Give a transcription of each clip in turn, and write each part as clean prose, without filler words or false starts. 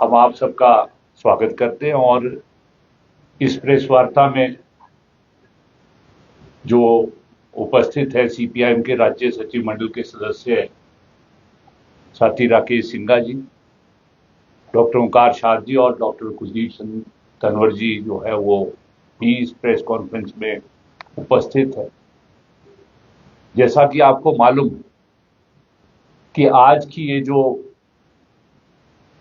हम आप सबका स्वागत करते हैं और इस प्रेस वार्ता में जो उपस्थित है सीपीआईएम के राज्य सचिव मंडल के सदस्य साथी राकेश सिंघा जी, डॉक्टर ओंकार शाह जी और डॉक्टर कुलदीप सिंह तनवर जी जो है वो भी इस प्रेस कॉन्फ्रेंस में उपस्थित है। जैसा कि आपको मालूम है कि आज की ये जो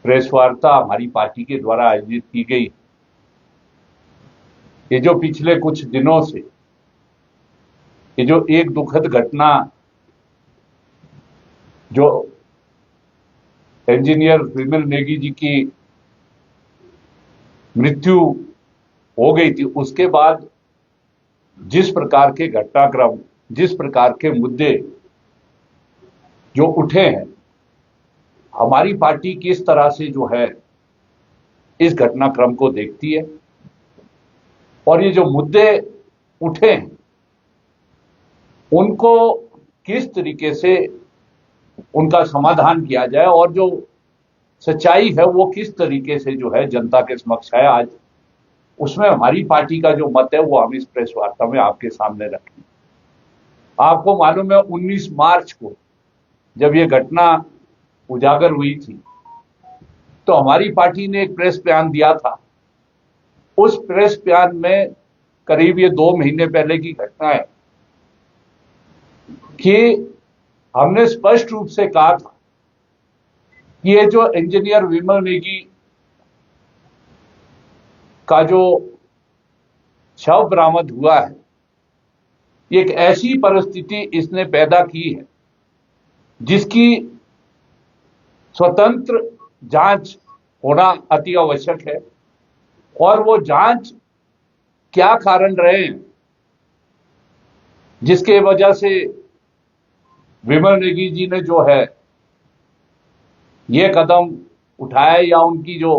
प्रेस वार्ता हमारी पार्टी के द्वारा आयोजित की गई, ये जो पिछले कुछ दिनों से ये जो एक दुखद घटना जो इंजीनियर विमल नेगी जी की मृत्यु हो गई थी, उसके बाद जिस प्रकार के घटनाक्रम, जिस प्रकार के मुद्दे जो उठे हैं, हमारी पार्टी किस तरह से जो है इस घटनाक्रम को देखती है और ये जो मुद्दे उठे हैं उनको किस तरीके से उनका समाधान किया जाए और जो सच्चाई है वो किस तरीके से जो है जनता के समक्ष है आज, उसमें हमारी पार्टी का जो मत है वो हम इस प्रेस वार्ता में आपके सामने रखें। आपको मालूम है 19 मार्च को जब ये घटना उजागर हुई थी तो हमारी पार्टी ने एक प्रेस बयान दिया था। उस प्रेस बयान में करीब ये 2 महीने पहले की घटना है कि हमने स्पष्ट रूप से कहा था कि ये जो इंजीनियर विमल नेगी का जो शव बरामद हुआ है, एक ऐसी परिस्थिति इसने पैदा की है जिसकी स्वतंत्र जांच होना अति आवश्यक है और वो जांच क्या कारण रहे हैं जिसके वजह से विमल नेगी जी ने जो है ये कदम उठाया या उनकी जो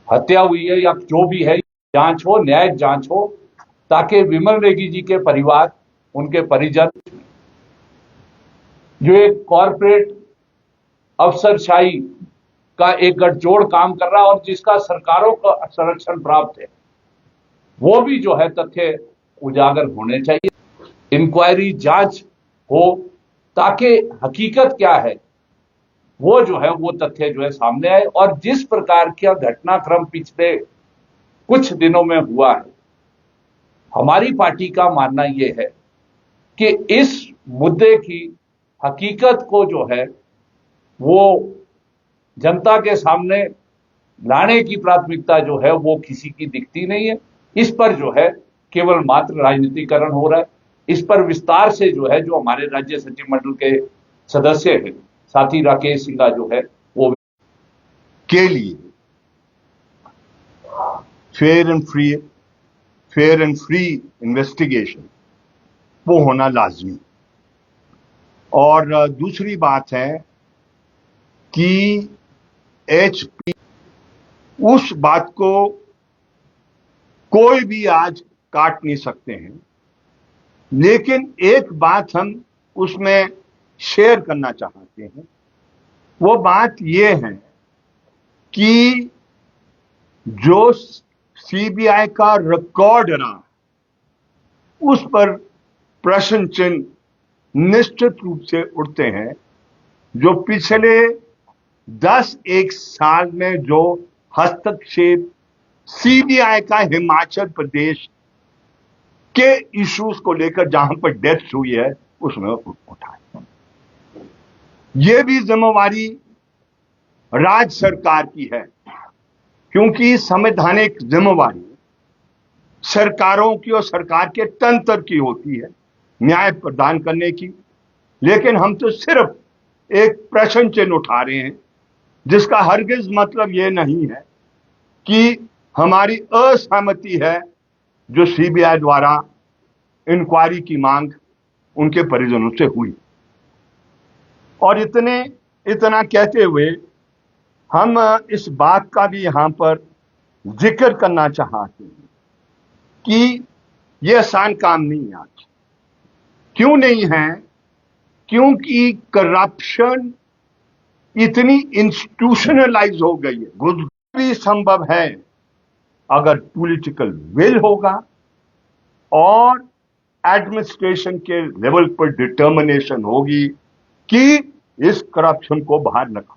हत्या हुई है या जो भी है, जांच हो, न्यायिक जांच हो, ताकि विमल नेगी जी के परिवार, उनके परिजन जो एक कॉरपोरेट अफसरशाही का एक गठजोड़ काम कर रहा है और जिसका सरकारों का संरक्षण प्राप्त है, वो भी जो है तथ्य उजागर होने चाहिए। इंक्वायरी जांच हो ताकि हकीकत क्या है वो जो है वो तथ्य जो है सामने आए। और जिस प्रकार का घटनाक्रम पिछले कुछ दिनों में हुआ है, हमारी पार्टी का मानना यह है कि इस मुद्दे की हकीकत को जो है वो जनता के सामने लाने की प्राथमिकता जो है वो किसी की दिखती नहीं है। इस पर जो है केवल मात्र राजनीतिकरण हो रहा है। इस पर विस्तार से जो है जो हमारे राज्य सचिव मंडल के सदस्य हैं साथी राकेश सिंघा जो है वो के लिए फेयर एंड फ्री इन्वेस्टिगेशन वो होना लाजमी। और दूसरी बात है कि एचपी उस बात को कोई भी आज काट नहीं सकते हैं, लेकिन एक बात हम उसमें शेयर करना चाहते हैं। वो बात ये है कि जो सीबीआई का रिकॉर्ड रहा उस पर प्रश्न चिन्ह निश्चित रूप से उठते हैं। जो पिछले 10-1 साल में जो हस्तक्षेप सीबीआई का हिमाचल प्रदेश के इश्यूज को लेकर जहां पर डेथ हुई है उसमें उठाए, ये भी जिम्मेवारी राज्य सरकार की है, क्योंकि संवैधानिक जिम्मेवारी सरकारों की और सरकार के तंत्र की होती है न्याय प्रदान करने की। लेकिन हम तो सिर्फ एक प्रश्न चिन्ह उठा रहे हैं जिसका हरगिज मतलब ये नहीं है कि हमारी असहमति है जो सीबीआई द्वारा इंक्वायरी की मांग उनके परिजनों से हुई। और इतना कहते हुए हम इस बात का भी यहां पर जिक्र करना चाहते हैं कि यह आसान काम नहीं है आज। क्यों नहीं है? क्योंकि करप्शन इतनी इंस्टीट्यूशनलाइज हो गई है। घुसपैठ भी संभव है अगर पॉलिटिकल विल होगा और एडमिनिस्ट्रेशन के लेवल पर डिटर्मिनेशन होगी कि इस करप्शन को बाहर निकालो।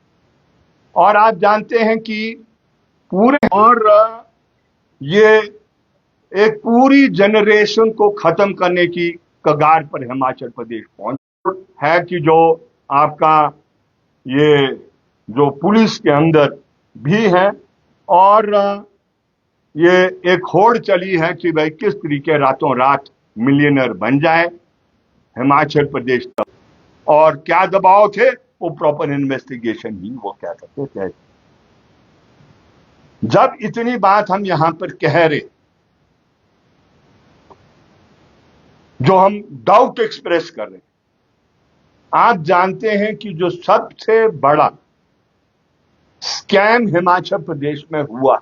और आप जानते हैं कि पूरे और ये एक पूरी जनरेशन को खत्म करने की कगार पर हिमाचल प्रदेश पहुंच है कि जो आपका ये जो पुलिस के अंदर भी है और ये एक होड़ चली है कि भाई किस तरीके रातों रात मिलियनर बन जाए हिमाचल प्रदेश तक। और क्या दबाव थे, वो प्रॉपर इन्वेस्टिगेशन ही वो क्या करते थे। जब इतनी बात हम यहां पर कह रहे, जो हम डाउट एक्सप्रेस कर रहे हैं, आप जानते हैं कि जो सबसे बड़ा स्कैम हिमाचल प्रदेश में हुआ